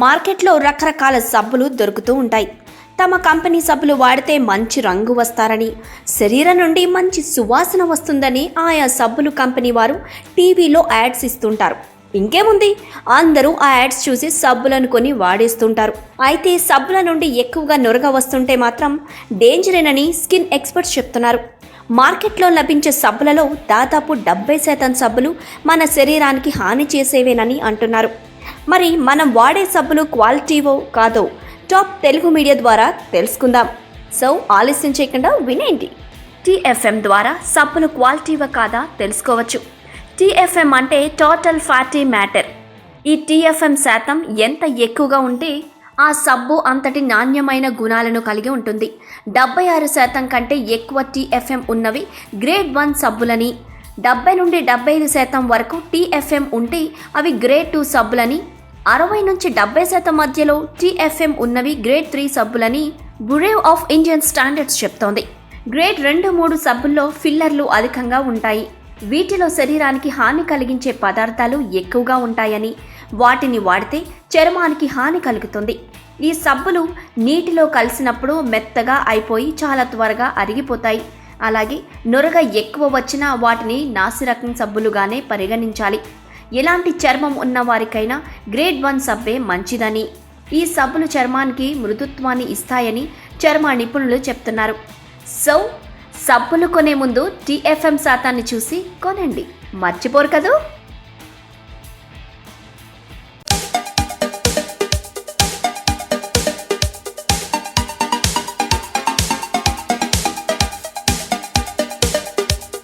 మార్కెట్లో రకరకాల సబ్బులు దొరుకుతూ ఉంటాయి. తమ కంపెనీ సబ్బులు వాడితే మంచి రంగు వస్తారని, శరీరం నుండి మంచి సువాసన వస్తుందని ఆయా సబ్బులు కంపెనీ వారు టీవీలో యాడ్స్ ఇస్తుంటారు. ఇంకేముంది, అందరూ ఆ యాడ్స్ చూసి సబ్బులను కొని వాడేస్తుంటారు. అయితే సబ్బుల నుండి ఎక్కువగా నురగ వస్తుంటే మాత్రం డేంజరేనని స్కిన్ ఎక్స్పర్ట్స్ చెప్తున్నారు. మార్కెట్లో లభించే సబ్బులలో దాదాపు 70% సబ్బులు మన శరీరానికి హాని చేసేవేనని అంటున్నారు. మరి మనం వాడే సబ్బులు క్వాలిటీవో కాదో టాప్ తెలుగు మీడియా ద్వారా తెలుసుకుందాం. సో ఆలస్యం చేయకుండా వినేయండి. TFM ద్వారా సబ్బులు క్వాలిటీవో కాదా తెలుసుకోవచ్చు. TFM అంటే టోటల్ ఫ్యాటీ మ్యాటర్. ఈ TFM శాతం ఎంత ఎక్కువగా ఉంటే ఆ సబ్బు అంతటి నాణ్యమైన గుణాలను కలిగి ఉంటుంది. 76% కంటే ఎక్కువ TFM ఉన్నవి గ్రేడ్ 1 సబ్బులని, 70 నుండి 75% వరకు TFM ఉంటే అవి గ్రేడ్ 2 సబ్బులని, 60 నుంచి 70% మధ్యలో TFM ఉన్నవి గ్రేడ్ 3 సబ్బులని బ్యూరో ఆఫ్ ఇండియన్ స్టాండర్డ్స్ చెప్తోంది. గ్రేడ్ 2, 3 సబ్బుల్లో ఫిల్లర్లు అధికంగా ఉంటాయి. వీటిలో శరీరానికి హాని కలిగించే పదార్థాలు ఎక్కువగా ఉంటాయని, వాటిని వాడితే చర్మానికి హాని కలుగుతుంది. ఈ సబ్బులు నీటిలో కలిసినప్పుడు మెత్తగా అయిపోయి చాలా త్వరగా అరిగిపోతాయి. అలాగే నురగ ఎక్కువ వచ్చినా వాటిని నాసిరకం సబ్బులుగానే పరిగణించాలి. ఎలాంటి చర్మం ఉన్న వారికైనా గ్రేడ్ 1 సబ్బే మంచిదని, ఈ సబ్బులు చర్మానికి మృదుత్వాన్ని ఇస్తాయని చర్మ నిపుణులు చెప్తున్నారు. సో సబ్బులు కొనే ముందు TFM శాతాన్ని చూసి కొనండి. మర్చిపోరు కదూ.